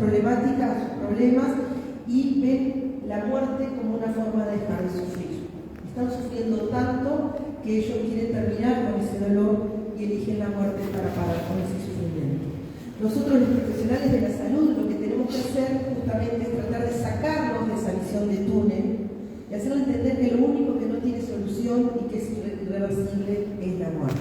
problemáticas, a sus problemas, y ven la muerte como una forma de dejar de sufrir. Están sufriendo tanto que ellos quieren terminar con ese dolor y eligen la muerte para parar con ese sufrimiento. Nosotros los profesionales de la salud lo que tenemos que hacer justamente es tratar de sacarnos de esa visión de túnel y hacerles entender que lo único que no tiene solución y que es irreversible es la muerte.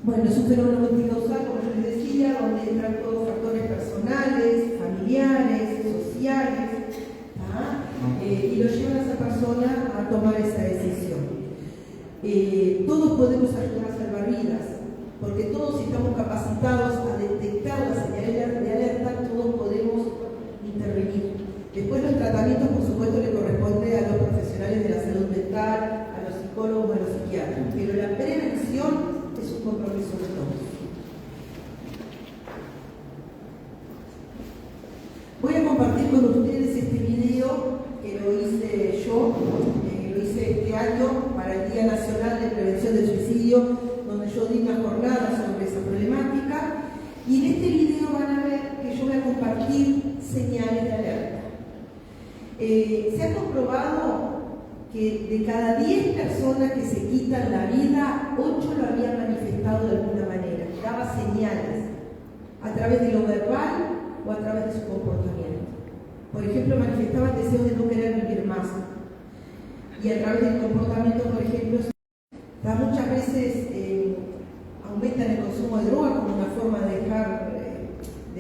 Bueno, es un fenómeno multicausal, como yo les decía, donde entran todos factores personales, familiares, sociales, y lo llevan a esa persona a tomar esa decisión. Todos podemos ayudar a salvar vidas, porque todos estamos capacitados a detectar las señales de alerta, todos podemos intervenir. Después los tratamientos, por supuesto, le corresponde a los profesionales de la salud mental, a los psicólogos, a los psiquiatras, pero la prevención es un compromiso de todos. Voy a compartir con ustedes este video que lo hice yo, lo hice este año para el Día Nacional de Prevención del Suicidio, donde yo di una jornada sobre esa problemática, y en este video van a ver que yo voy a compartir señales de alerta. Se ha comprobado que de cada 10 personas que se quitan la vida, 8 lo habían manifestado de alguna manera, daba señales a través de lo verbal o a través de su comportamiento. Por ejemplo, manifestaban deseos de no querer vivir más, y a través del comportamiento, por ejemplo, muchas veces aumentan el consumo de droga como una forma de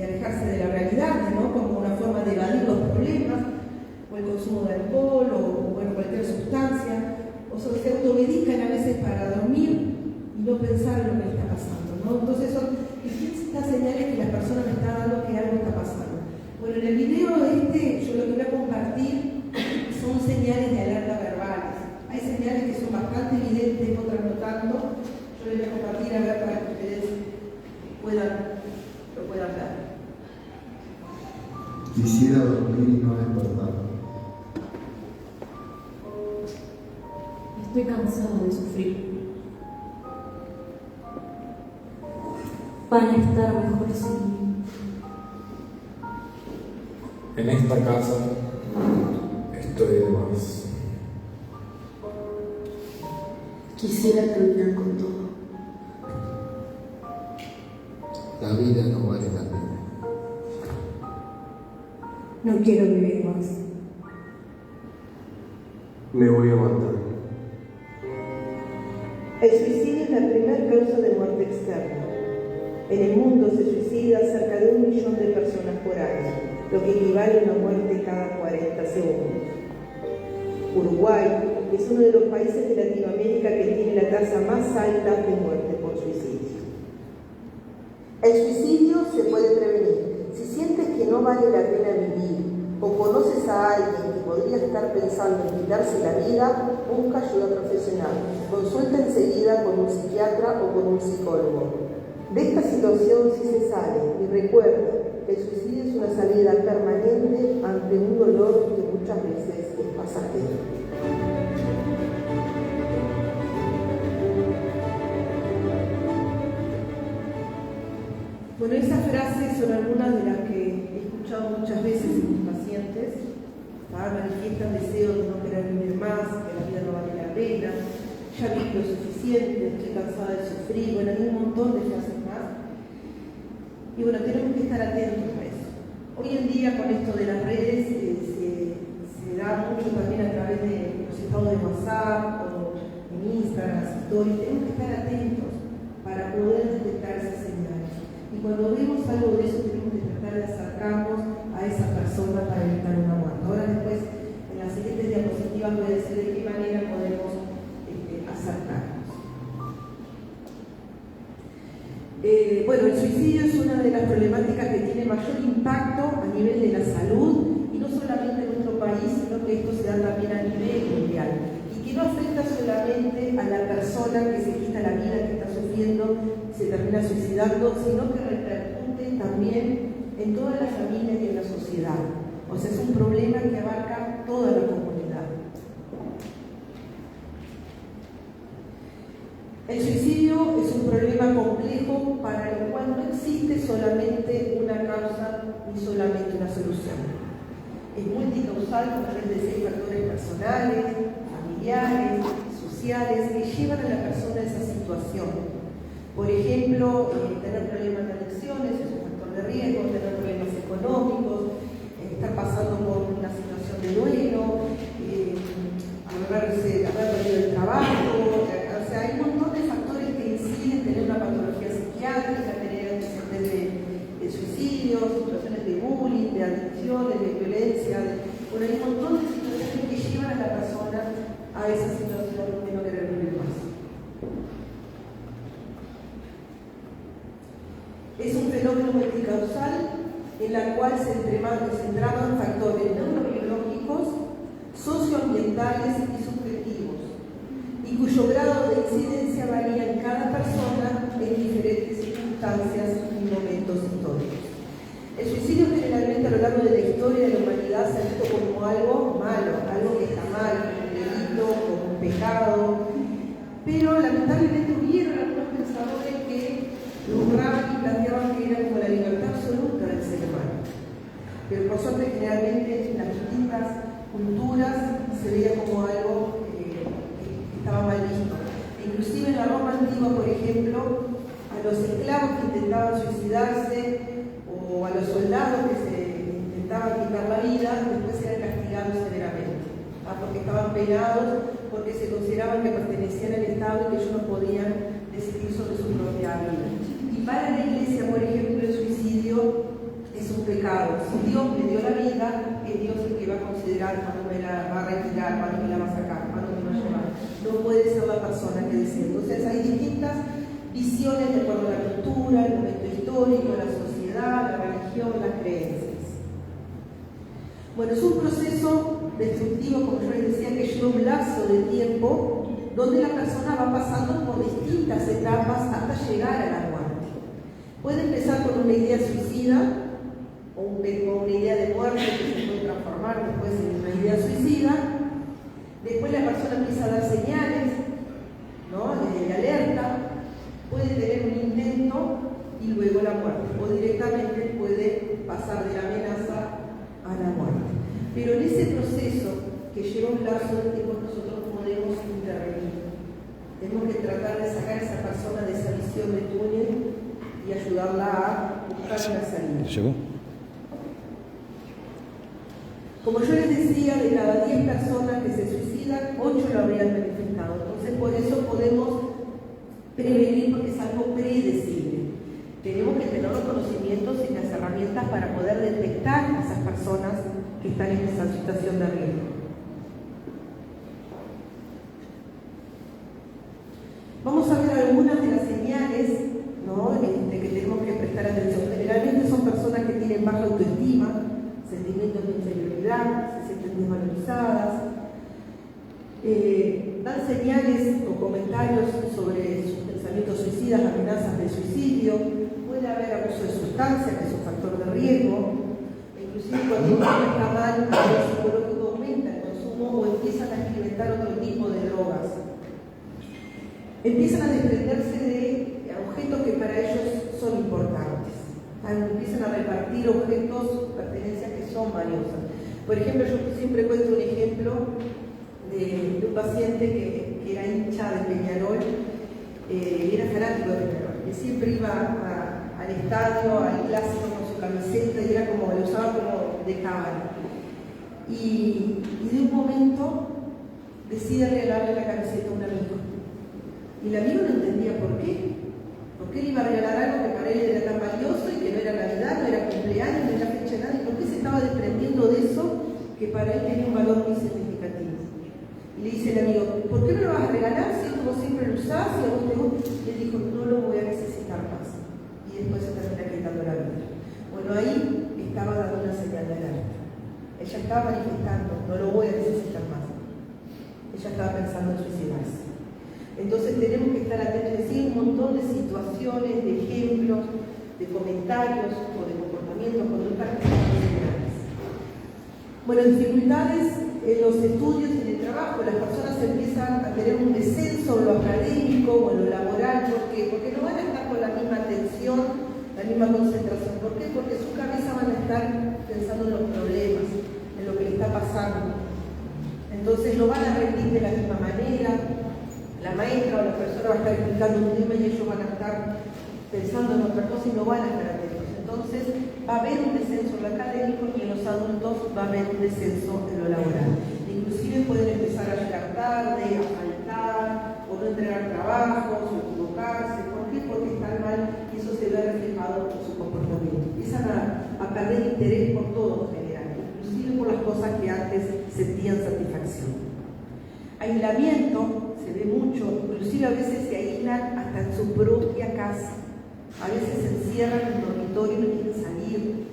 alejarse de la realidad, ¿no? Como una forma de evadir los problemas, o el consumo de alcohol, o bueno, cualquier sustancia, o se automedican a veces para dormir y no pensar en lo que le está pasando, ¿no? Entonces son distintas señales que la persona me está dando que algo está pasando. Bueno, en el video yo lo que voy a compartir son señales de alerta verbales. Hay señales que son bastante evidentes, otras no tanto. Yo les voy a compartir a ver para que ustedes lo puedan ver. Quisiera dormir y no despertar. Estoy cansada de sufrir. Van a estar mejor sin mí. En esta casa estoy de más. Quisiera terminar con todo. La vida no vale la pena. No quiero vivir más. Me voy a matar. El suicidio es la primera causa de muerte externa. En el mundo se suicida cerca de 1 millón de personas por año, lo que equivale a una muerte cada 40 segundos. Uruguay es uno de los países de Latinoamérica que tiene la tasa más alta de muerte por suicidio. El suicidio se puede prevenir. Si sientes que no vale la pena vivir o conoces a alguien que podría estar pensando en quitarse la vida, busca ayuda profesional. Consulta enseguida con un psiquiatra o con un psicólogo. De esta situación sí se sale, y recuerda que el suicidio es una salida permanente ante un dolor que muchas veces es pasajero. Bueno, esas frases son algunas de las que he escuchado muchas veces en mis pacientes. Manifiestan deseos de no querer vivir más, que la vida no vale la pena, ya viví lo suficiente, estoy cansada de sufrir, bueno, hay un montón de frases más. Y bueno, tenemos que estar atentos a eso. Hoy en día, con esto de las redes, se da mucho también a través de los estados de WhatsApp o en Instagram, las stories. Tenemos que estar atentos para poder detectar esas señales. Y cuando vemos algo de eso, tenemos que tratar de acercarnos a esa persona para evitar una muerte. Ahora después, en las siguientes diapositivas, voy a decir de qué manera podemos acercarnos. Bueno, el suicidio es una de las problemáticas que tiene mayor impacto a nivel de la salud, y no solamente en nuestro país, sino que esto se da también a nivel mundial, y que no afecta solamente a la persona que se quita la vida, que está sufriendo, se termina suicidando, sino que repercute también en toda la familia y en la sociedad. O sea, es un problema que abarca toda la comunidad. El suicidio es un problema complejo para el cual no existe solamente una ni solamente una solución. Es multicausal a través de 6 factores personales, familiares, sociales, que llevan a la persona a esa situación. Por ejemplo, tener problemas de adicciones es un factor de riesgo, tener problemas económicos, estar pasando por una situación de duelo, haber perdido el trabajo, o sea, hay un montón de factores que inciden en tener una patología psiquiátrica, tener antecedentes de suicidio, situaciones de bullying, de adicciones, de violencia, bueno, hay un montón de situaciones que llevan a la persona a esa situación de no querer vivir más. Es un fenómeno multicausal en la cual se entraban factores neurobiológicos, socioambientales y subjetivos, y cuyo grado de incidencia varía en cada persona en diferentes circunstancias y momentos históricos. El suicidio generalmente a lo largo de la historia de la humanidad se ha visto como algo malo, algo que está mal, como un delito, como un pecado, pero lamentablemente hubieron algunos pensadores que nombraban y planteaban que era como la libertad absoluta del ser humano. Pero por suerte generalmente en las distintas culturas se veía como algo que estaba mal visto. Inclusive en la Roma antigua, por ejemplo, a los esclavos que intentaban suicidarse o a los soldados que se intentaban quitar la vida, después eran castigados severamente, porque estaban penados, porque se consideraban que pertenecían al Estado y que ellos no podían decidir sobre su propia vida. Y para la Iglesia, por ejemplo, el suicidio es un pecado. Si Dios me dio la vida, es Dios el que va a considerar cuándo me la va a retirar, cuándo me la va a sacar, cuándo me va a llevar. No puede ser la persona que decide. Entonces hay distintas visiones de acuerdo a la cultura, el momento histórico, la sociedad, la religión, las creencias. Bueno, es un proceso destructivo, como yo les decía, que lleva un lapso de tiempo donde la persona va pasando por distintas etapas hasta llegar a la muerte. Puede empezar con una idea suicida o una idea de muerte que se puede transformar después en una idea suicida. Después la persona empieza a dar señales, ¿no?, de alerta, puede tener un intento y luego la muerte, o directamente puede pasar de la amenaza a la muerte. Pero en ese proceso que lleva un lapso de tiempo nosotros podemos intervenir. Tenemos que tratar de sacar a esa persona de esa visión de túnel y ayudarla a buscar una salida. ¿Llegó? Como yo les decía, de cada 10 personas que se suicidan, 8 lo habrían manifestado. Entonces, por eso podemos prevenir, porque es algo predecible. Tenemos que tener los conocimientos y las herramientas para poder detectar a esas personas que están en esa situación de riesgo. Vamos a ver algunas de las señales, ¿no?, que tenemos que prestar atención. Generalmente son personas que tienen baja autoestima, sentimientos de inferioridad, se sienten desvalorizadas, dan señales o comentarios sobre sus pensamientos suicidas, amenazas de suicidio, puede haber abuso de sustancias, que es un factor de riesgo, inclusive cuando uno está mal, el psicológico aumenta el consumo o empiezan a experimentar otro tipo de drogas. Empiezan a desprenderse de objetos que para ellos son importantes. Empiezan a repartir objetos, pertenencias que son valiosas. Por ejemplo, yo siempre cuento un ejemplo de un paciente que era hincha de Peñarol, era fanático de Peñarol, que siempre iba al estadio, al clásico con su camiseta y era como, lo usaba como de cábala. Y de un momento decide regalarle la camiseta a un amigo. Y el amigo no entendía por qué. ¿Por qué le iba a regalar algo que para él era tan valioso y que no era Navidad, no era cumpleaños, no era fecha de nada? ¿Y por qué se estaba desprendiendo de eso que para él tenía un valor muy significativo? Y le dice el amigo, ¿por qué no lo vas a regalar si como siempre lo usás y a vos te gusta? Y él dijo, no lo voy a necesitar más. Y después se termina quitando la vida. Bueno, ahí estaba dando una señal de alerta. Ella estaba manifestando, no lo voy a necesitar más. Ella estaba pensando en suicidarse. Entonces tenemos que estar atentos, es decir, un montón de situaciones, de ejemplos, de comentarios o de comportamientos, conductas que son señales. Bueno, dificultades en los estudios y en el trabajo, las personas empiezan a tener un descenso en lo académico o en lo laboral. ¿Por qué? Porque no van a estar con la misma atención, la misma concentración. ¿Por qué? Porque su cabeza van a estar estar pensando en los problemas, en lo que le está pasando. Entonces no van a rendir de la misma manera. La maestra o la profesora va a estar explicando un tema y ellos van a estar pensando en otra cosa y no van a estar atentos. Entonces va a haber un descenso en lo académico y en los adultos va a haber un descenso en lo laboral. Inclusive pueden empezar a llegar tarde, a faltar, o no entregar trabajos, o equivocarse. ¿Por qué? Porque están mal y eso se ve reflejado por su comportamiento. Empiezan a perder interés por todo en general, inclusive por las cosas que antes sentían satisfacción. Aislamiento se ve mucho, inclusive a veces se aíslan hasta en su propia casa. A veces se encierran en el dormitorio y no quieren salir.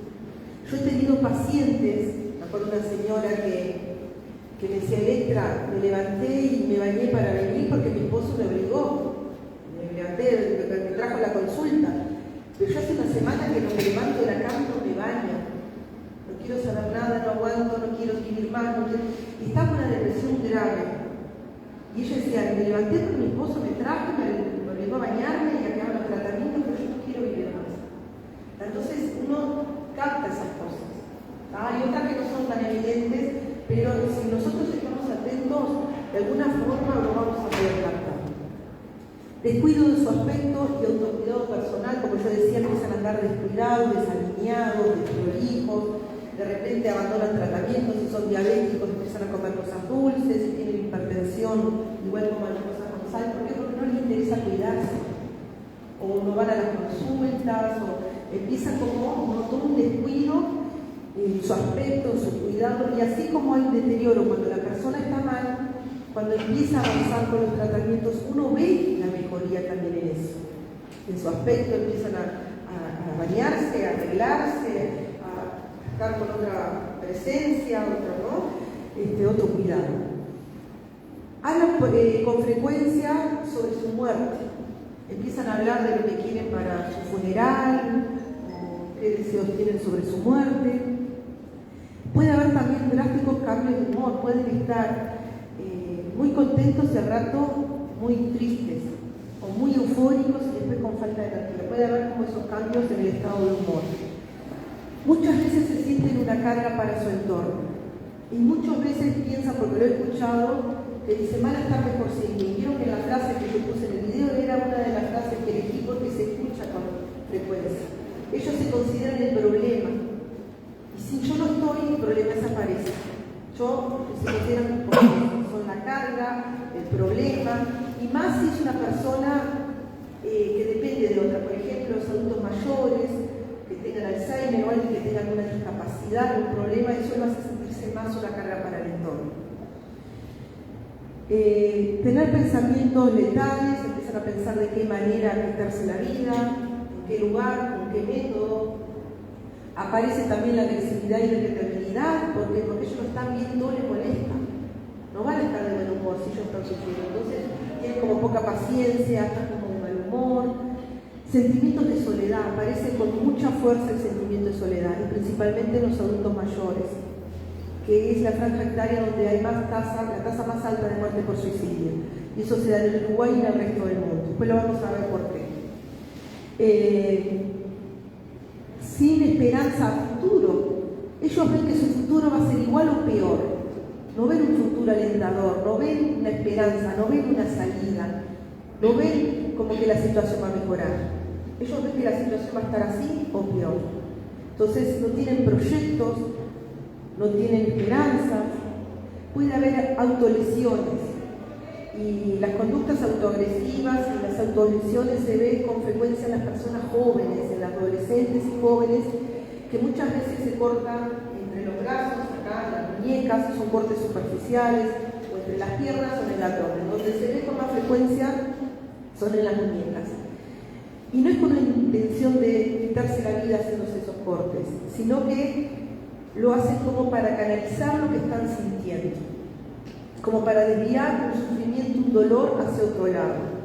Yo he tenido pacientes, me acuerdo una señora que me decía, Electra, me levanté y me bañé para venir porque mi esposo me obligó. Me levanté, me trajo la consulta. Pero yo hace una semana que no me levanto de la cama y no me baño. No quiero saber nada, no aguanto, no quiero vivir más. Y estaba con una depresión grave. Y ella decía, me levanté porque mi esposo me trajo, me obligó a bañarme y a que haga los tratamientos, pero yo no quiero vivir más. Entonces uno capta esas cosas. Hay otras que no son tan evidentes, pero si nosotros estamos atentos, de alguna forma lo vamos a poder captar. Descuido de su aspecto y autocuidado personal, como yo decía, empiezan a andar descuidados, desalineados, desprolijos, de repente abandonan tratamientos, si son diabéticos empiezan a comer cosas dulces, si tienen hipertensión, igual comen cosas con sal. ¿Por qué? Porque no les interesa cuidarse. O no van a las consultas, o empieza como todo un descuido en su aspecto, en su cuidado, y así como hay un deterioro cuando la persona está mal, cuando empieza a avanzar con los tratamientos, uno ve la mejoría también en eso. En su aspecto empiezan a bañarse, a arreglarse, estar con otra presencia, otro cuidado. Hablan con frecuencia sobre su muerte. Empiezan a hablar de lo que quieren para su funeral, o qué deseos tienen sobre su muerte. Puede haber también drásticos cambios de humor. Pueden estar muy contentos y al rato muy tristes, o muy eufóricos y después con falta de energía. Puede haber como esos cambios en el estado de humor. Muchas veces se sienten una carga para su entorno y muchas veces piensan, porque lo he escuchado, que dicen van a estar mejor sin mí. Vieron que la frase que yo puse en el video era una de las frases que elegí porque se escucha con frecuencia. Ellos se consideran el problema y si yo no estoy, el problema desaparece. Se consideran como son la carga, el problema, y más si es una persona que depende de otra. Por ejemplo, los adultos mayores que tengan Alzheimer o alguien que tenga alguna discapacidad, un problema, eso va a sentirse más una carga para el entorno. Tener pensamientos letales, empiezan a pensar de qué manera quitarse la vida, en qué lugar, con qué método. Aparece también la agresividad y la irritabilidad, porque ellos lo están viendo, les molesta. No van a estar de buen humor si ellos están sufriendo. Entonces tienen como poca paciencia, están como de mal humor. Sentimientos de soledad, aparece con mucha fuerza el sentimiento de soledad, y principalmente en los adultos mayores, que es la franja etaria donde hay la tasa más alta de muerte por suicidio. Y eso se da en el Uruguay y en el resto del mundo. Después lo vamos a ver por qué. Sin esperanza a futuro. Ellos ven que su futuro va a ser igual o peor. No ven un futuro alentador, no ven una esperanza, no ven una salida, no ven como que la situación va a mejorar. Ellos ven que la situación va a estar así o peor. Entonces no tienen proyectos, no tienen esperanzas. Puede haber autolesiones. Y las conductas autoagresivas y las autolesiones se ven con frecuencia en las personas jóvenes, en las adolescentes y jóvenes, que muchas veces se cortan entre los brazos, acá, en las muñecas, son cortes superficiales, o entre las piernas o en el abdomen. Donde se ve con más frecuencia son en las muñecas. Y no es con la intención de quitarse la vida haciéndose esos cortes, sino que lo hacen como para canalizar lo que están sintiendo, como para desviar un sufrimiento, un dolor hacia otro lado.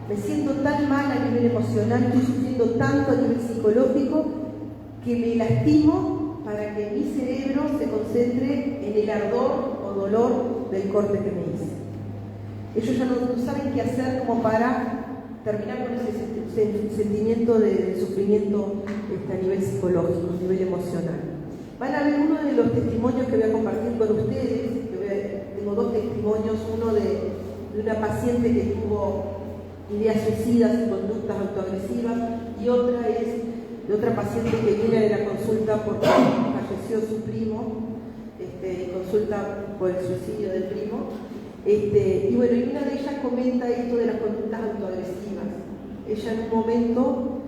Me siento tan mal a nivel emocional, estoy sufriendo tanto a nivel psicológico, que me lastimo para que mi cerebro se concentre en el ardor o dolor del corte que me hice. Ellos ya no saben qué hacer como para terminar con ese sentimiento de sufrimiento a nivel psicológico, a nivel emocional. Van a ver uno de los testimonios que voy a compartir con ustedes. Tengo dos testimonios, uno de una paciente que tuvo ideas suicidas y conductas autoagresivas, y otra es de otra paciente que viene de la consulta porque falleció su primo, consulta por el suicidio del primo. Y bueno, y una de ellas comenta esto de las conductas autoagresivas. Ella en un momento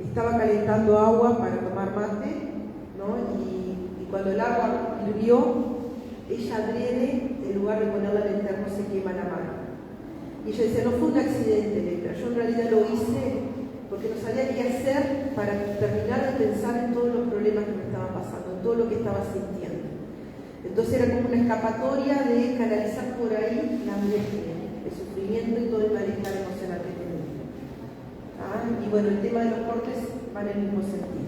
estaba calentando agua para tomar mate, ¿no? Y cuando el agua hirvió, ella adrede, en lugar de ponerla en el termo, se quema la mano. Y ella decía, no fue un accidente, pero yo en realidad lo hice porque no sabía qué hacer para terminar de pensar en todos los problemas que me estaban pasando, en todo lo que estaba sintiendo. Entonces era como una escapatoria de canalizar por ahí la angustia, el sufrimiento y todo el malestar emocional que tenía. Y bueno, el tema de los cortes va en el mismo sentido.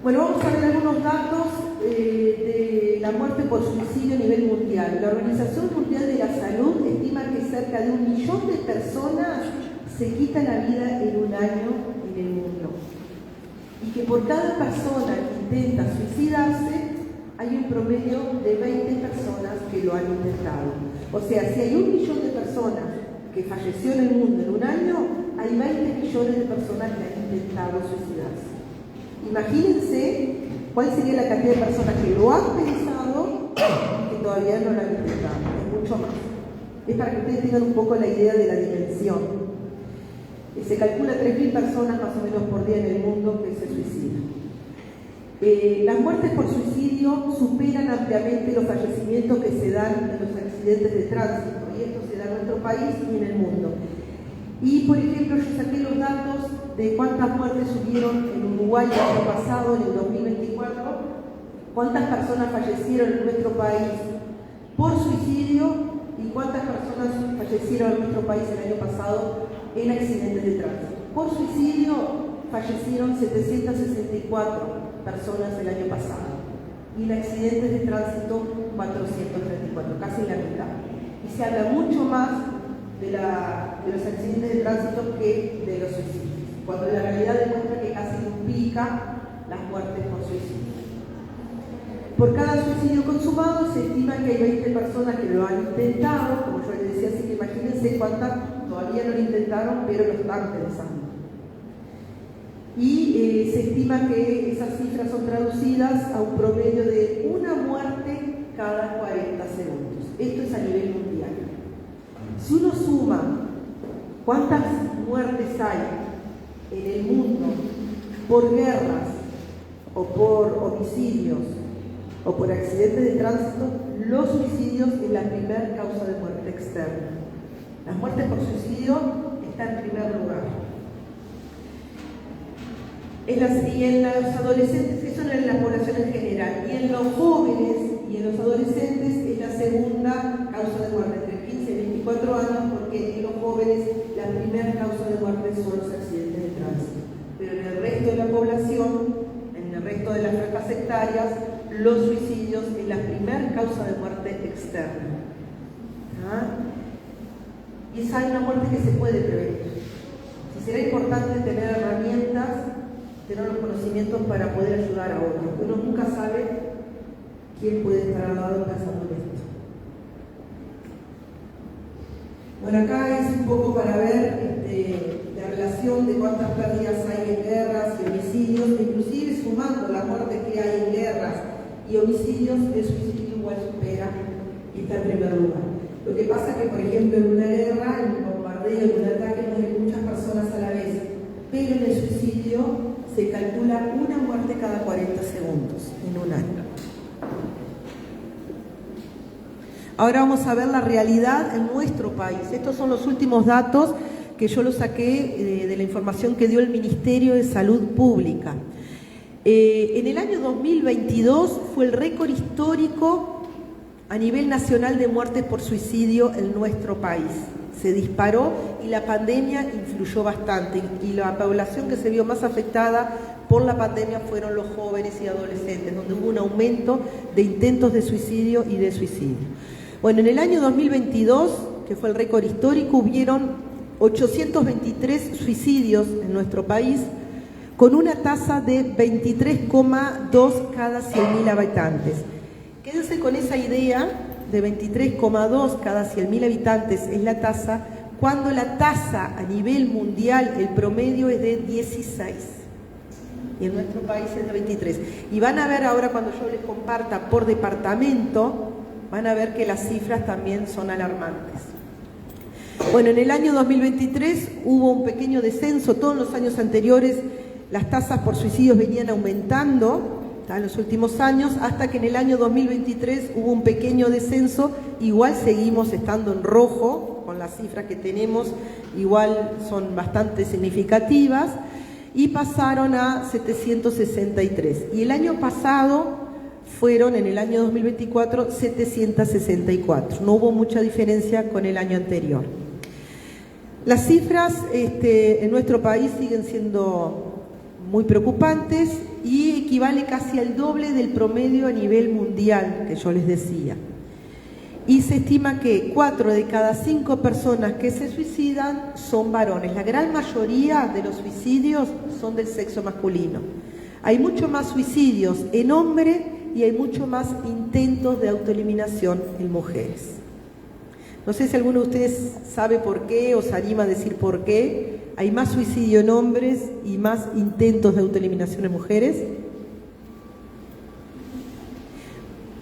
Bueno, vamos a ver algunos datos de la muerte por suicidio a nivel mundial. La Organización Mundial de la Salud estima que cerca de 1 millón de personas se quitan la vida en un año en el mundo. Y que por cada persona que intenta suicidarse, hay un promedio de 20 personas que lo han intentado. O sea, si hay 1 millón de personas que falleció en el mundo en un año, hay 20 millones de personas que han intentado suicidarse. Imagínense cuál sería la cantidad de personas que lo han pensado y que todavía no lo han intentado. Es mucho más. Es para que ustedes tengan un poco la idea de la dimensión. Se calcula 3.000 personas más o menos por día en el mundo que se suicidan. Las muertes por suicidio superan ampliamente los fallecimientos que se dan en los accidentes de tránsito, y esto se da en nuestro país y en el mundo. Y por ejemplo, yo saqué los datos de cuántas muertes hubieron en Uruguay el año pasado, en el 2024, cuántas personas fallecieron en nuestro país por suicidio y cuántas personas fallecieron en nuestro país el año pasado en accidentes de tránsito. Por suicidio fallecieron 764 personas el año pasado y en accidentes de tránsito 434, casi la mitad. Y se habla mucho más de los accidentes de tránsito que de los suicidios, cuando la realidad demuestra que casi duplica las muertes por suicidio. Por cada suicidio consumado se estima que hay 20 personas que lo han intentado, como yo les decía, así que imagínense cuántas todavía no lo intentaron, pero lo están pensando. Y se estima que esas cifras son traducidas a un promedio de 1 muerte cada 40 segundos. Esto es a nivel mundial. Si uno suma cuántas muertes hay en el mundo por guerras o por homicidios o por accidentes de tránsito, los suicidios es la primera causa de muerte externa. Las muertes por suicidio están en primer lugar. Y en los adolescentes, eso no es la población en general, y en los jóvenes y en los adolescentes es la segunda causa de muerte, entre 15 y 24 años, porque en los jóvenes la primera causa de muerte son los accidentes de tránsito. Pero en el resto de la población, en el resto de las franjas sectarias, los suicidios es la primera causa de muerte externa. Y esa es una muerte que se puede prevenir. Y será importante tener herramientas, tener los conocimientos para poder ayudar a otros. Uno nunca sabe quién puede estar al lado pensando en esto. Bueno, acá es un poco para ver la relación de cuántas pérdidas hay en guerras y homicidios, inclusive sumando la muerte que hay en guerras y homicidios, el suicidio igual supera y está en primer lugar. Lo que pasa es que, por ejemplo, en una guerra, en un bombardeo, en un ataque, mueren muchas personas a la vez, pero en el suicidio se calcula 1 muerte cada 40 segundos en un año. Ahora vamos a ver la realidad en nuestro país. Estos son los últimos datos que yo los saqué de la información que dio el Ministerio de Salud Pública. En el año 2022 fue el récord histórico a nivel nacional de muertes por suicidio en nuestro país. Se disparó y la pandemia influyó bastante, y la población que se vio más afectada por la pandemia fueron los jóvenes y adolescentes, donde hubo un aumento de intentos de suicidio y de suicidio. Bueno, en el año 2022, que fue el récord histórico, hubieron 823 suicidios en nuestro país, con una tasa de 23,2 cada 100.000 habitantes. Quédense con esa idea de 23,2 cada 100.000 habitantes es la tasa, cuando la tasa a nivel mundial, el promedio es de 16. Y en nuestro país es de 23. Y van a ver ahora, cuando yo les comparta por departamento, van a ver que las cifras también son alarmantes. Bueno, en el año 2023 hubo un pequeño descenso. Todos los años anteriores las tasas por suicidios venían aumentando en los últimos años, hasta que en el año 2023 hubo un pequeño descenso. Igual seguimos estando en rojo, con las cifras que tenemos, igual son bastante significativas, y pasaron a 763. Y el año pasado fueron, en el año 2024, 764. No hubo mucha diferencia con el año anterior. Las cifras en nuestro país siguen siendo muy preocupantes y equivale casi al doble del promedio a nivel mundial que yo les decía. Y se estima que 4 de cada 5 personas que se suicidan son varones. La gran mayoría de los suicidios son del sexo masculino. Hay mucho más suicidios en hombres y hay mucho más intentos de autoeliminación en mujeres. No sé si alguno de ustedes sabe por qué o se anima a decir por qué hay más suicidio en hombres y más intentos de autoeliminación en mujeres.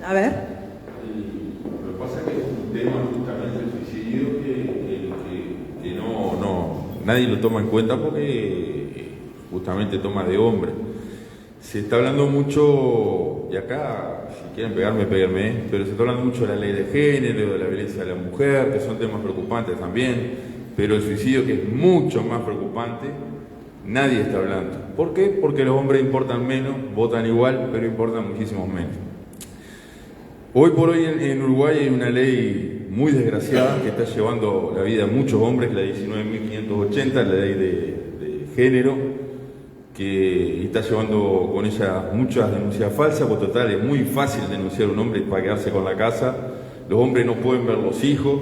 A ver. Lo que pasa es que es un tema justamente el suicidio que nadie lo toma en cuenta porque justamente toma de hombre. Se está hablando mucho, y acá si quieren pegarme, péguenme, pero se está hablando mucho de la ley de género, de la violencia de la mujer, que son temas preocupantes también, pero el suicidio, que es mucho más preocupante, nadie está hablando. ¿Por qué? Porque los hombres importan menos, votan igual, pero importan muchísimo menos. Hoy por hoy en Uruguay hay una ley muy desgraciada que está llevando la vida a muchos hombres, la 19.580, la ley de género, que está llevando con ella muchas denuncias falsas, porque total es muy fácil denunciar a un hombre para quedarse con la casa. Los hombres no pueden ver los hijos.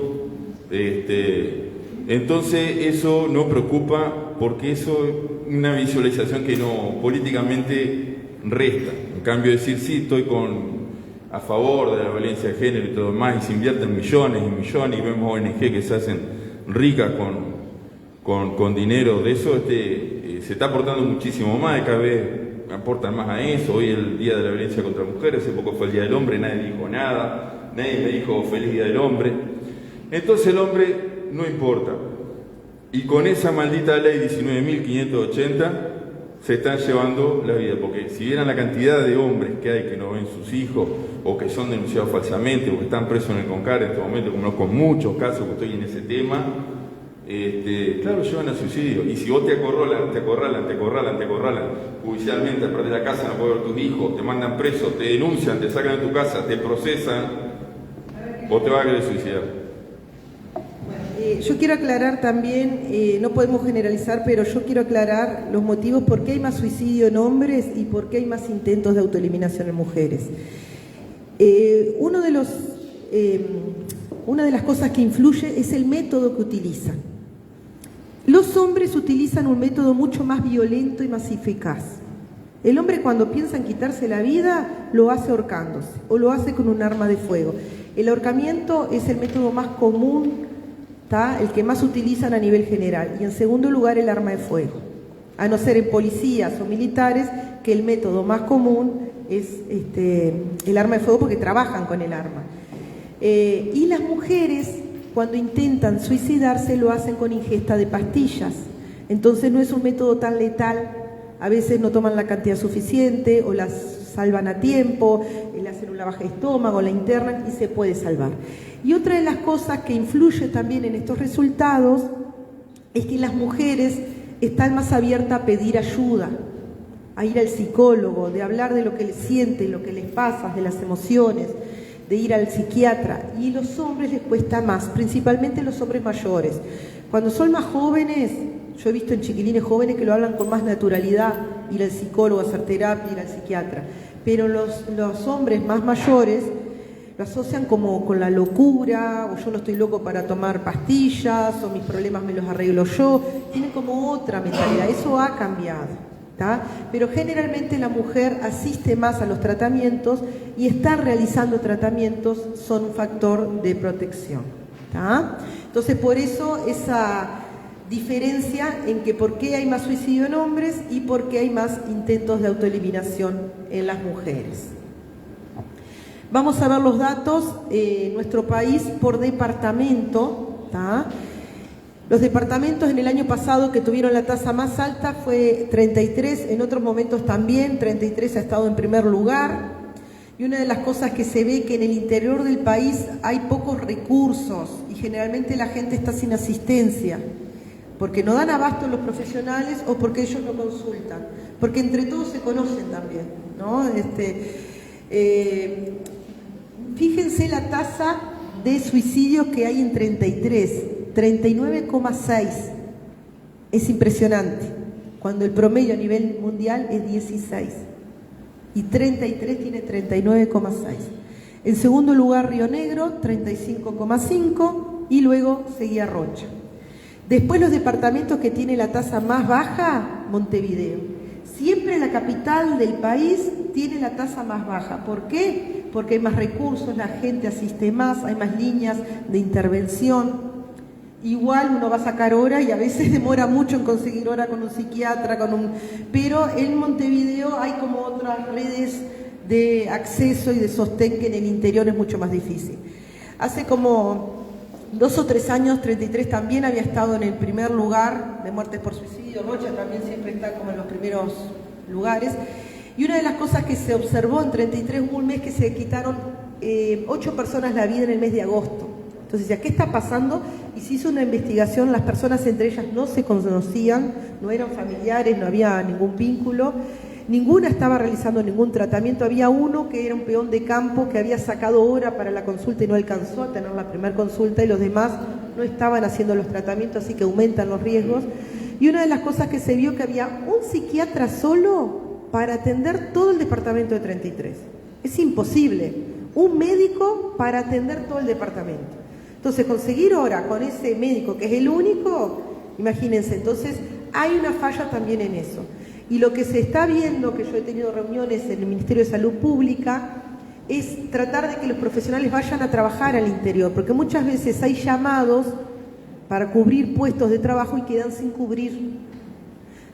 Entonces eso no preocupa, porque eso es una visualización que no políticamente resta. En cambio, decir sí, estoy a favor de la violencia de género y todo más, y se invierten millones y millones, y vemos ONG que se hacen ricas con dinero de eso, se está aportando muchísimo más, y cada vez aportan más a eso. Hoy es el Día de la Violencia contra Mujeres, hace poco fue el Día del Hombre, nadie dijo nada, nadie me dijo feliz Día del Hombre. Entonces el hombre no importa. Y con esa maldita ley 19.580 se están llevando la vida, porque si vieran la cantidad de hombres que hay que no ven sus hijos, o que son denunciados falsamente, o que están presos en el CONCAR en este momento, como con muchos casos que estoy en ese tema, claro, llevan al suicidio. Y si vos te acorralan judicialmente, perdés la casa, no puedes ver tus hijos, te mandan preso, te denuncian, te sacan de tu casa, te procesan, vos te vas a querer suicidar. Yo quiero aclarar también, no podemos generalizar, pero yo quiero aclarar los motivos por qué hay más suicidio en hombres y por qué hay más intentos de autoeliminación en mujeres. Una de las cosas que influye es el método que utilizan. Los hombres utilizan un método mucho más violento y más eficaz. El hombre, cuando piensa en quitarse la vida, lo hace ahorcándose o lo hace con un arma de fuego. El ahorcamiento es el método más común, el que más utilizan a nivel general, y en segundo lugar el arma de fuego, a no ser en policías o militares, que el método más común es el arma de fuego, porque trabajan con el arma. Y las mujeres, cuando intentan suicidarse, lo hacen con ingesta de pastillas. Entonces no es un método tan letal. A veces no toman la cantidad suficiente o las salvan a tiempo, le hacen un lavaje de estómago, la internan y se puede salvar. Y otra de las cosas que influye también en estos resultados es que las mujeres están más abiertas a pedir ayuda, a ir al psicólogo, de hablar de lo que les sienten, lo que les pasa, de las emociones, de ir al psiquiatra. Y a los hombres les cuesta más, principalmente los hombres mayores. Cuando son más jóvenes, yo he visto en chiquilines jóvenes que lo hablan con más naturalidad, ir al psicólogo, hacer terapia, ir al psiquiatra. Pero los hombres más mayores lo asocian como con la locura, o yo no estoy loco para tomar pastillas, o mis problemas me los arreglo yo. Tienen como otra mentalidad. Eso ha cambiado. ¿tá? Pero generalmente la mujer asiste más a los tratamientos y estar realizando tratamientos son un factor de protección, ¿tá? Entonces, por eso esa diferencia en que por qué hay más suicidio en hombres y por qué hay más intentos de autoeliminación en las mujeres. Vamos a ver los datos en nuestro país por departamento, ¿tá? Los departamentos en el año pasado que tuvieron la tasa más alta fue 33, en otros momentos también, 33 ha estado en primer lugar. Y una de las cosas que se ve que en el interior del país hay pocos recursos y generalmente la gente está sin asistencia, porque no dan abasto los profesionales o porque ellos no consultan, porque entre todos se conocen también, ¿no? Fíjense la tasa de suicidio que hay en 33, 39,6. Es impresionante, cuando el promedio a nivel mundial es 16. Y 33 tiene 39,6. En segundo lugar, Río Negro, 35,5. Y luego seguía Rocha. Después los departamentos que tiene la tasa más baja, Montevideo. Siempre la capital del país tiene la tasa más baja. ¿Por qué? Porque hay más recursos, la gente asiste más, hay más líneas de intervención. Igual uno va a sacar hora y a veces demora mucho en conseguir hora con un psiquiatra, pero en Montevideo hay como otras redes de acceso y de sostén que en el interior es mucho más difícil. Hace como 2 o 3 años, 33 también había estado en el primer lugar de muertes por suicidio. Rocha también siempre está como en los primeros lugares. Y una de las cosas que se observó en 33, hubo un mes que se quitaron 8 personas la vida en el mes de agosto. Entonces, ¿ya qué está pasando? Y se hizo una investigación, las personas entre ellas no se conocían, no eran familiares, no había ningún vínculo, ninguna estaba realizando ningún tratamiento. Había uno que era un peón de campo que había sacado hora para la consulta y no alcanzó a tener la primera consulta, y los demás no estaban haciendo los tratamientos, así que aumentan los riesgos. Y una de las cosas que se vio que había un psiquiatra solo para atender todo el departamento de 33. Es imposible, un médico para atender todo el departamento. Entonces, conseguir hora con ese médico, que es el único, imagínense, entonces hay una falla también en eso. Y lo que se está viendo, que yo he tenido reuniones en el Ministerio de Salud Pública, es tratar de que los profesionales vayan a trabajar al interior, porque muchas veces hay llamados para cubrir puestos de trabajo y quedan sin cubrir.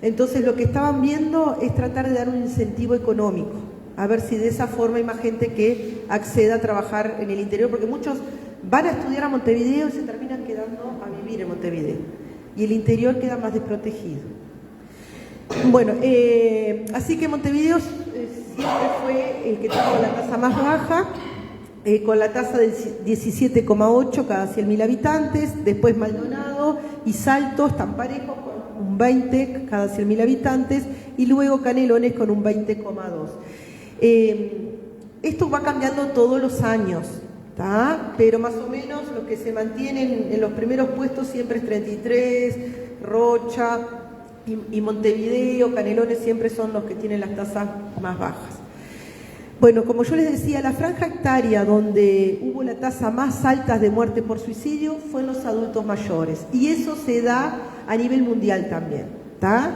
Entonces, lo que estaban viendo es tratar de dar un incentivo económico, a ver si de esa forma hay más gente que acceda a trabajar en el interior, porque muchos van a estudiar a Montevideo y se terminan quedando a vivir en Montevideo. Y el interior queda más desprotegido. Bueno, así que Montevideo siempre fue el que tuvo la tasa más baja, con la tasa del 17,8 cada 100.000 habitantes. Después Maldonado y Salto están parejos con un 20 cada 100.000 habitantes. Y luego Canelones con un 20,2. Esto va cambiando todos los años, ¿tá? Pero más o menos los que se mantienen en los primeros puestos siempre es 33, Rocha y Montevideo, Canelones siempre son los que tienen las tasas más bajas. Bueno, como yo les decía, la franja etaria donde hubo la tasa más alta de muerte por suicidio fue en los adultos mayores, y eso se da a nivel mundial también, ¿tá?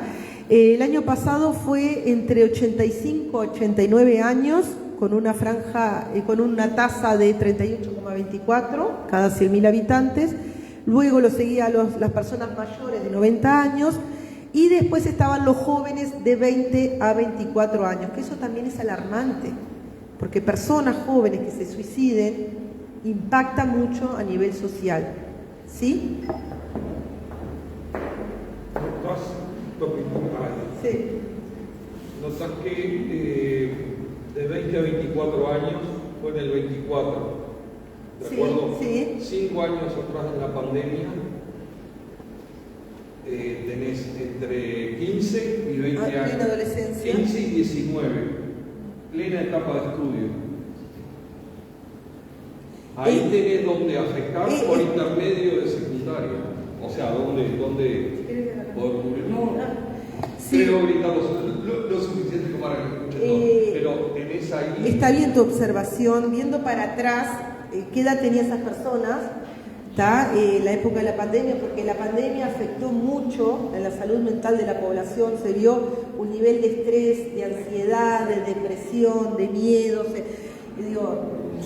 El año pasado fue entre 85 y 89 años, con una franja, con una tasa de 38,24 cada 100.000 habitantes. Luego lo seguía las personas mayores de 90 años, y después estaban los jóvenes de 20 a 24 años, que eso también es alarmante, porque personas jóvenes que se suiciden impacta mucho a nivel social. ¿Sí? Sí. Notas que de 20 a 24 años fue en el 24. ¿De acuerdo? Sí. 5 años atrás de la pandemia tenés entre 15 y 20 años. Plena adolescencia. 15 y 19. Plena etapa de estudio. Ahí tenés donde afectar por intermedio de secundaria. O sea, donde poder cubrir. No, sí. Creo ahorita lo suficiente como para que escuchen todo. Pero tenés ahí. Está bien tu observación, viendo para atrás, ¿qué edad tenían esas personas? La época de la pandemia, porque la pandemia afectó mucho en la salud mental de la población, se vio un nivel de estrés, de ansiedad, de depresión, de miedo.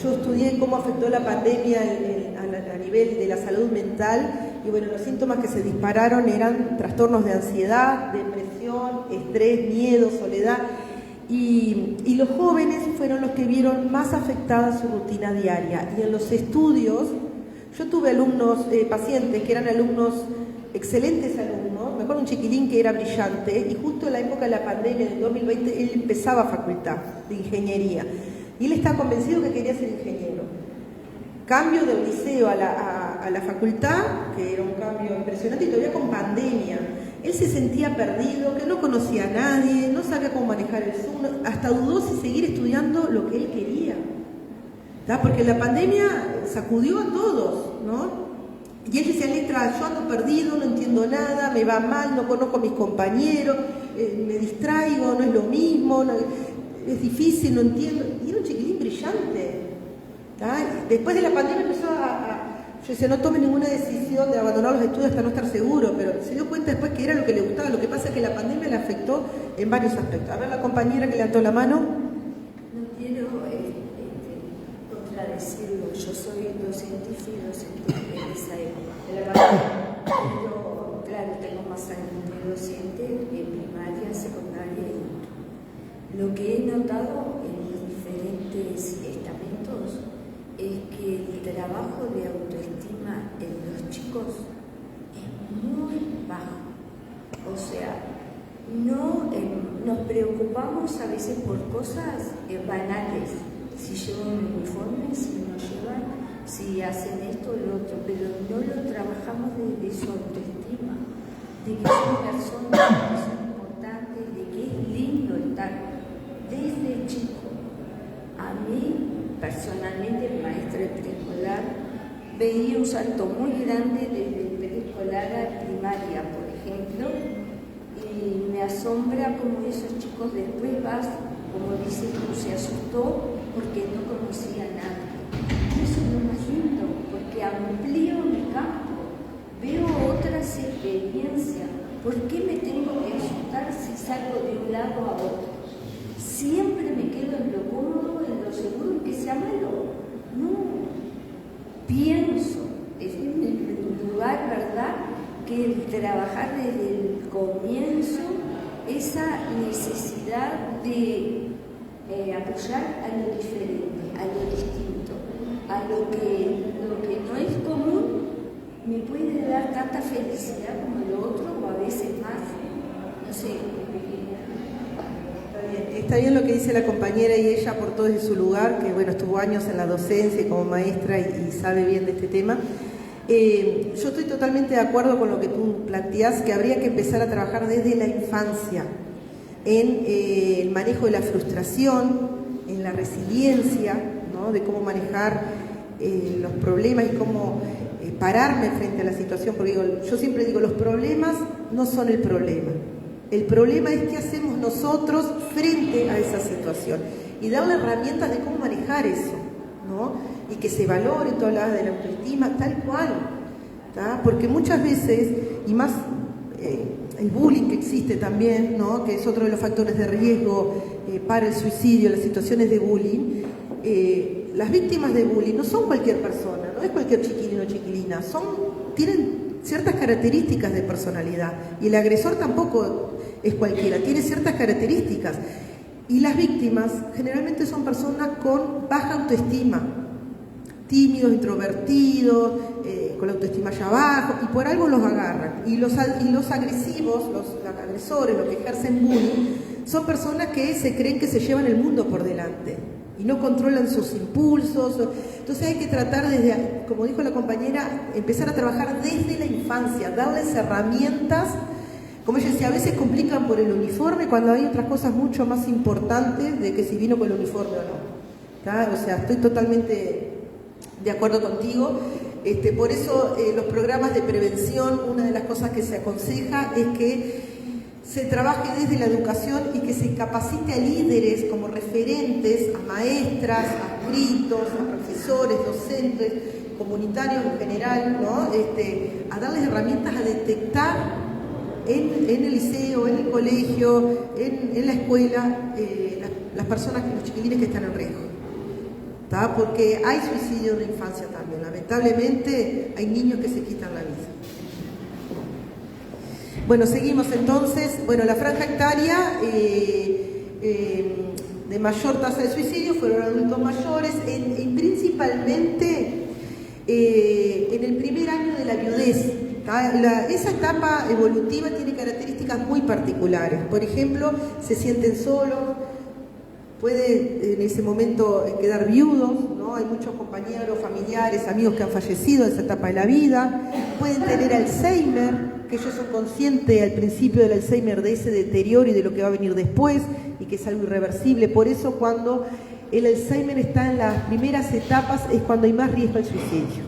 Yo estudié cómo afectó la pandemia a nivel de la salud mental y bueno, los síntomas que se dispararon eran trastornos de ansiedad, depresión, estrés, miedo, soledad y los jóvenes fueron los que vieron más afectada su rutina diaria y en los estudios. Yo tuve alumnos, pacientes que eran alumnos, excelentes alumnos, me acuerdo un chiquilín que era brillante y justo en la época de la pandemia, en el 2020, él empezaba facultad de ingeniería y él estaba convencido que quería ser ingeniero. Cambio del liceo a la facultad, que era un cambio impresionante y todavía con pandemia. Él se sentía perdido, que no conocía a nadie, no sabía cómo manejar el Zoom, hasta dudó si seguir estudiando lo que él quería. Porque la pandemia sacudió a todos, ¿no? Y él decía, Electra, yo ando perdido, no entiendo nada, me va mal, no conozco a mis compañeros, me distraigo, no es lo mismo, es difícil, no entiendo. Y era un chiquilín brillante. Después de la pandemia empezó yo decía, no tome ninguna decisión de abandonar los estudios hasta no estar seguro, pero se dio cuenta después que era lo que le gustaba. Lo que pasa es que la pandemia le afectó en varios aspectos. A ver, la compañera que levantó la mano. No quiero contradecirlo, yo soy docente y fui docente en esa época. Pero, claro, tengo más años de docente en primaria, secundaria y lo que he notado en los diferentes estamentos es que el trabajo de autoestima en los chicos es muy bajo. O sea, nos preocupamos a veces por cosas banales. Si llevan un uniforme, si no llevan, si hacen esto o lo otro, pero no lo trabajamos desde su autoestima, de que son personas que son importantes, de que es lindo estar desde chico. A mí, personalmente, maestra de preescolar, veía un salto muy grande desde el preescolar a primaria, por ejemplo, y me asombra cómo esos chicos después como dices tú, se asustó porque no conocía nada. Eso es lo más lindo, porque amplío mi campo, veo otras experiencias. ¿Por qué me tengo que asustar si salgo de un lado a otro? Siempre me quedo en lo cómodo, en lo seguro, que sea malo. No, pienso en el lugar, ¿verdad?, que el trabajar desde el comienzo esa necesidad de apoyar a lo diferente, a lo distinto, a lo que no es común, me puede dar tanta felicidad como lo otro o a veces más, no sé. Está bien lo que dice la compañera y ella aportó desde su lugar, que bueno, estuvo años en la docencia como maestra y sabe bien de este tema. Yo estoy totalmente de acuerdo con lo que tú planteás, que habría que empezar a trabajar desde la infancia en el manejo de la frustración, en la resiliencia, ¿no?, de cómo manejar los problemas y cómo pararme frente a la situación, porque yo siempre digo, los problemas no son el problema es qué hacemos nosotros frente a esa situación y darle herramientas de cómo manejar eso, ¿no? Y que se valore, tú hablabas de la autoestima, tal cual, ¿tá? Porque muchas veces, y más el bullying que existe también, ¿no?, que es otro de los factores de riesgo para el suicidio, las situaciones de bullying, las víctimas de bullying no son cualquier persona, no es cualquier chiquilino o chiquilina, tienen ciertas características de personalidad, y el agresor tampoco es cualquiera, tiene ciertas características, y las víctimas generalmente son personas con baja autoestima, tímidos, introvertidos, con la autoestima allá abajo, y por algo los agarran. Y los agresivos, los agresores, los que ejercen bullying, son personas que se creen que se llevan el mundo por delante y no controlan sus impulsos. Entonces hay que tratar desde, como dijo la compañera, empezar a trabajar desde la infancia, darles herramientas. Como ella decía, a veces complican por el uniforme cuando hay otras cosas mucho más importantes de que si vino con el uniforme o no. ¿Tá? O sea, estoy totalmente de acuerdo contigo. Por eso los programas de prevención, una de las cosas que se aconseja es que se trabaje desde la educación y que se capacite a líderes como referentes, a maestras, a escritos, a profesores, docentes, comunitarios en general, ¿no? A darles herramientas a detectar en el liceo, en el colegio, en la escuela, las personas, los chiquilines que están en riesgo. ¿Tá? Porque hay suicidio en la infancia también. Lamentablemente hay niños que se quitan la vida. Bueno, seguimos entonces. Bueno, la franja etaria de mayor tasa de suicidio fueron adultos mayores, principalmente en el primer año de la viudez. Esa etapa evolutiva tiene características muy particulares. Por ejemplo, se sienten solos, puede en ese momento quedar viudos, ¿no? Hay muchos compañeros, familiares, amigos que han fallecido en esa etapa de la vida. Pueden tener Alzheimer, que ellos son conscientes al principio del Alzheimer de ese deterioro y de lo que va a venir después, y que es algo irreversible. Por eso cuando el Alzheimer está en las primeras etapas es cuando hay más riesgo al suicidio.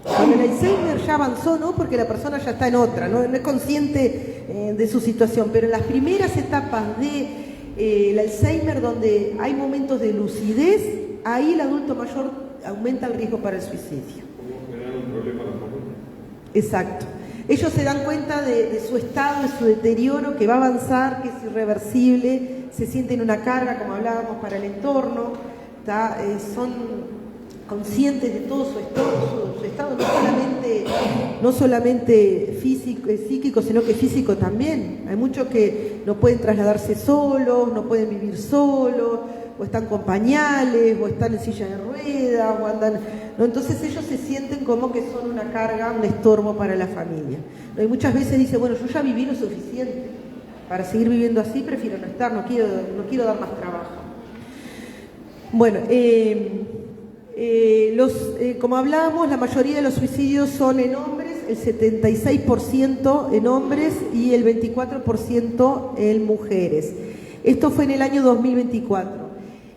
Cuando el Alzheimer ya avanzó, ¿no? Porque la persona ya está en otra, no es consciente de su situación, pero en las primeras etapas del Alzheimer, donde hay momentos de lucidez, ahí el adulto mayor aumenta el riesgo para el suicidio. ¿Cómo generar un problema a la familia? Exacto. Ellos se dan cuenta de su estado, de su deterioro, que va a avanzar, que es irreversible, se sienten una carga, como hablábamos, para el entorno, son conscientes de todo su estado no solamente físico, psíquico, sino que físico también. Hay muchos que no pueden trasladarse solos, no pueden vivir solos, o están con pañales, o están en silla de ruedas, o andan, ¿no? Entonces ellos se sienten como que son una carga, un estorbo para la familia. Y muchas veces dicen, bueno, yo ya viví lo suficiente, para seguir viviendo así prefiero no estar, no quiero dar más trabajo. Bueno, como hablábamos, la mayoría de los suicidios son en hombres, el 76% en hombres y el 24% en mujeres. Esto fue en el año 2024.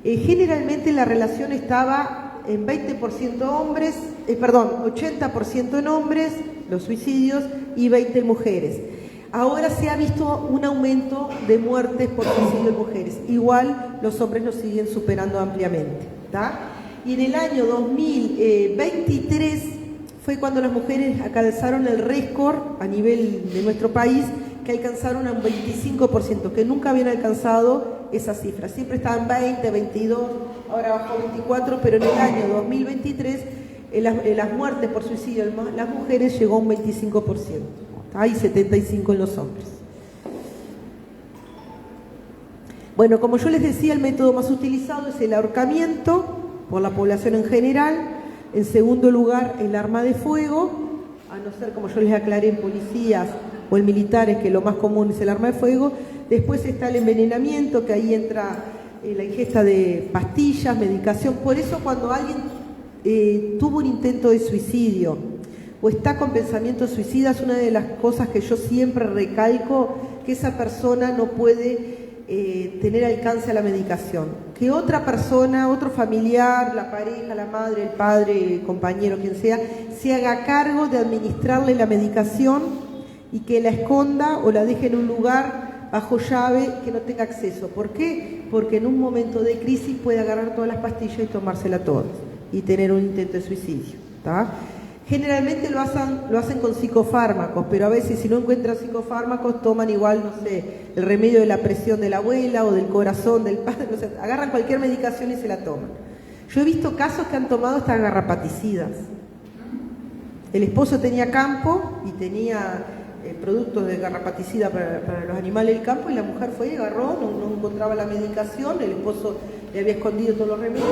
Generalmente la relación estaba en 20% hombres, 80% en hombres, los suicidios, y 20% en mujeres. Ahora se ha visto un aumento de muertes por suicidio en mujeres. Igual los hombres nos siguen superando ampliamente, ¿tá? Y en el año 2023 fue cuando las mujeres alcanzaron el récord a nivel de nuestro país, que alcanzaron un 25%, que nunca habían alcanzado esa cifra. Siempre estaban 20, 22, ahora bajó 24, pero en el año 2023 las muertes por suicidio en las mujeres llegó a un 25%, ¿tá? Y 75% en los hombres. Bueno, como yo les decía, el método más utilizado es el ahorcamiento por la población en general. En segundo lugar, el arma de fuego, a no ser, como yo les aclaré, en policías o en militares, que lo más común es el arma de fuego. Después está el envenenamiento, que ahí entra la ingesta de pastillas, medicación. Por eso cuando alguien tuvo un intento de suicidio o está con pensamientos suicidas, una de las cosas que yo siempre recalco, que esa persona no puede tener alcance a la medicación. Que otra persona, otro familiar, la pareja, la madre, el padre, el compañero, quien sea, se haga cargo de administrarle la medicación y que la esconda o la deje en un lugar bajo llave que no tenga acceso. ¿Por qué? Porque en un momento de crisis puede agarrar todas las pastillas y tomársela todas y tener un intento de suicidio, ¿tá? Generalmente lo hacen con psicofármacos, pero a veces si no encuentran psicofármacos toman igual, no sé, el remedio de la presión de la abuela o del corazón del padre, no sé, agarran cualquier medicación y se la toman. Yo he visto casos que han tomado hasta garrapaticidas. El esposo tenía campo y tenía productos de garrapaticida para los animales del campo, y la mujer fue y agarró, no encontraba la medicación, el esposo le había escondido todos los remedios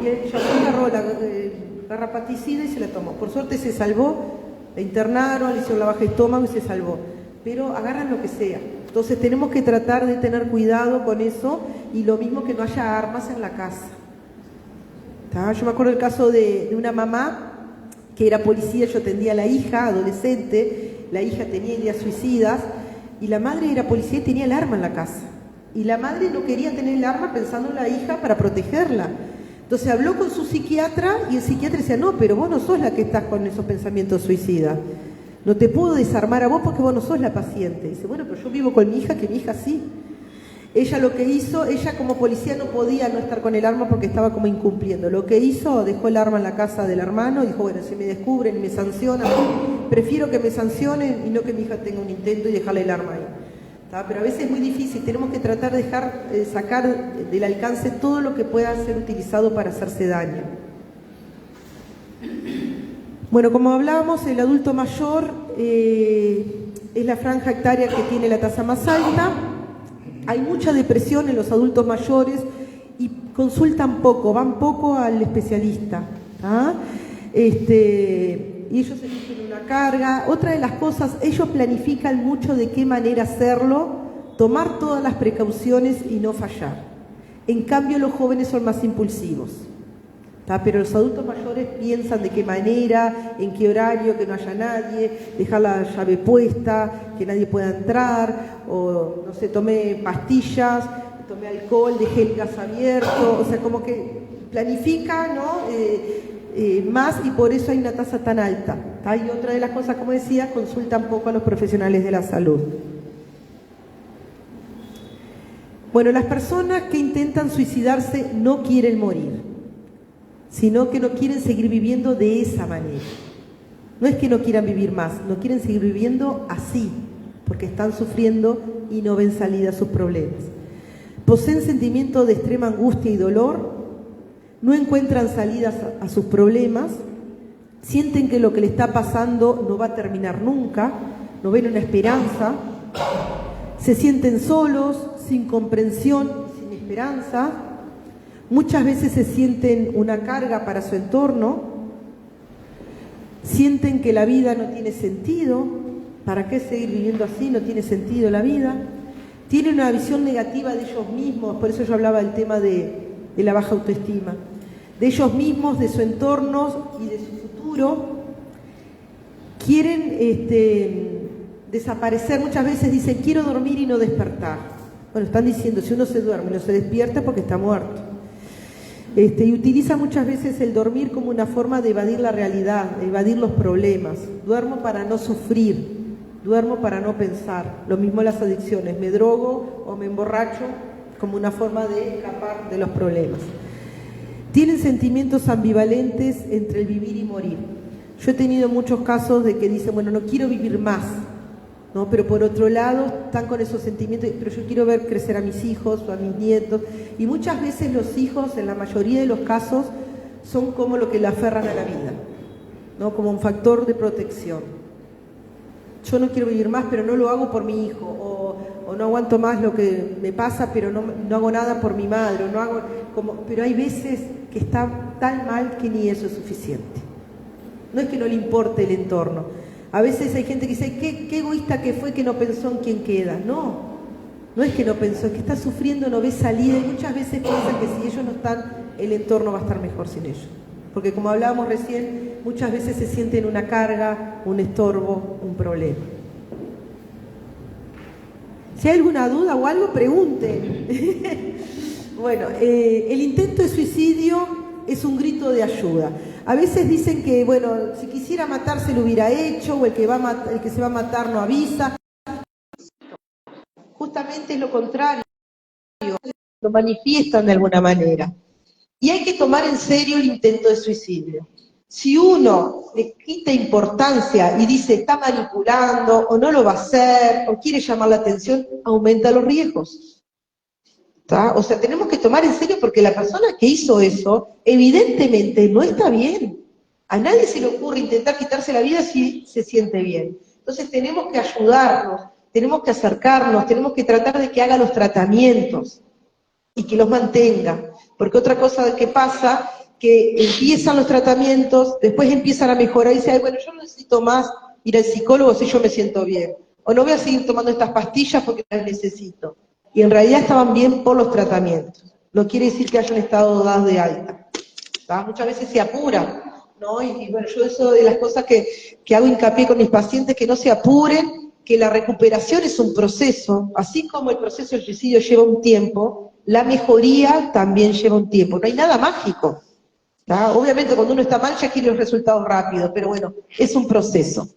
y ella agarró la garrapaticida y se la tomó. Por suerte se salvó, la internaron, le hicieron la baja de estómago y se salvó. Pero agarran lo que sea. Entonces tenemos que tratar de tener cuidado con eso, y lo mismo que no haya armas en la casa. ¿Tá? Yo me acuerdo el caso de una mamá que era policía, yo atendía a la hija, adolescente, la hija tenía ideas suicidas, y la madre era policía y tenía el arma en la casa. Y la madre no quería tener el arma pensando en la hija para protegerla. Entonces habló con su psiquiatra y el psiquiatra decía, no, pero vos no sos la que estás con esos pensamientos suicidas. No te puedo desarmar a vos porque vos no sos la paciente. Dice, bueno, pero yo vivo con mi hija, que mi hija sí. Ella lo que hizo, ella como policía no podía no estar con el arma porque estaba como incumpliendo. Lo que hizo, dejó el arma en la casa del hermano y dijo, bueno, si me descubren y me sancionan, prefiero que me sancionen y no que mi hija tenga un intento y dejarle el arma ahí. ¿Tá? Pero a veces es muy difícil, tenemos que tratar de sacar del alcance todo lo que pueda ser utilizado para hacerse daño. Bueno, como hablábamos, el adulto mayor es la franja etaria que tiene la tasa más alta. Hay mucha depresión en los adultos mayores y consultan poco, van poco al especialista. Y ellos se sienten una carga. Otra de las cosas, ellos planifican mucho de qué manera hacerlo, tomar todas las precauciones y no fallar. En cambio, los jóvenes son más impulsivos. Pero los adultos mayores piensan de qué manera, en qué horario, que no haya nadie, dejar la llave puesta, que nadie pueda entrar, o no sé, tomé pastillas, tomé alcohol, dejé el gas abierto, o sea, como que planifica, ¿no? Más, y por eso hay una tasa tan alta. Y otra de las cosas, como decía, consultan poco a los profesionales de la salud. Bueno, las personas que intentan suicidarse no quieren morir, sino que no quieren seguir viviendo de esa manera. No es que no quieran vivir más, no quieren seguir viviendo así, porque están sufriendo y no ven salida a sus problemas. Poseen sentimientos de extrema angustia y dolor, no encuentran salidas a sus problemas, sienten que lo que le está pasando no va a terminar nunca, no ven una esperanza, se sienten solos, sin comprensión, sin esperanza. Muchas veces se sienten una carga para su entorno, sienten que la vida no tiene sentido. ¿Para qué seguir viviendo así? No tiene sentido la vida. Tienen una visión negativa de ellos mismos, por eso yo hablaba del tema de la baja autoestima, de ellos mismos, de su entorno y de su futuro. Quieren desaparecer, muchas veces dicen quiero dormir y no despertar. Bueno, están diciendo si uno se duerme y no se despierta porque está muerto. Y utiliza muchas veces el dormir como una forma de evadir la realidad, de evadir los problemas. Duermo para no sufrir, duermo para no pensar. Lo mismo las adicciones, me drogo o me emborracho como una forma de escapar de los problemas. Tienen sentimientos ambivalentes entre el vivir y morir. Yo he tenido muchos casos de que dicen, bueno, no quiero vivir más, ¿no? Pero por otro lado están con esos sentimientos, pero yo quiero ver crecer a mis hijos o a mis nietos, y muchas veces los hijos, en la mayoría de los casos, son como lo que le aferran a la vida, ¿no? Como un factor de protección. Yo no quiero vivir más, pero no lo hago por mi hijo, o no aguanto más lo que me pasa, pero no hago nada por mi madre, o no hago pero hay veces que está tan mal que ni eso es suficiente. No es que no le importe el entorno. A veces hay gente que dice, qué egoísta que fue que no pensó en quién queda. No es que no pensó, es que está sufriendo, no ve salida, y muchas veces piensa que si ellos no están, el entorno va a estar mejor sin ellos. Porque como hablábamos recién, muchas veces se sienten una carga, un estorbo, un problema. Si hay alguna duda o algo, pregunten. Bueno, el intento de suicidio es un grito de ayuda. A veces dicen que, bueno, si quisiera matarse lo hubiera hecho, o el que se va a matar no avisa. Justamente es lo contrario, lo manifiestan de alguna manera. Y hay que tomar en serio el intento de suicidio. Si uno le quita importancia y dice está manipulando, o no lo va a hacer, o quiere llamar la atención, aumenta los riesgos. ¿Tá? O sea, tenemos que tomar en serio, porque la persona que hizo eso, evidentemente no está bien. A nadie se le ocurre intentar quitarse la vida si se siente bien. Entonces tenemos que ayudarnos, tenemos que acercarnos, tenemos que tratar de que haga los tratamientos y que los mantenga. Porque otra cosa que pasa, que empiezan los tratamientos, después empiezan a mejorar y dicen, ay, bueno, yo no necesito más ir al psicólogo si yo me siento bien. O no voy a seguir tomando estas pastillas porque las necesito. Y en realidad estaban bien por los tratamientos. No quiere decir que hayan estado dadas de alta. ¿Tá? Muchas veces se apuran, ¿no? Y bueno, yo eso de las cosas que hago hincapié con mis pacientes, que no se apuren, que la recuperación es un proceso. Así como el proceso del suicidio lleva un tiempo, la mejoría también lleva un tiempo. No hay nada mágico. ¿Tá? Obviamente cuando uno está mal ya quiere los resultados rápidos, pero bueno, es un proceso.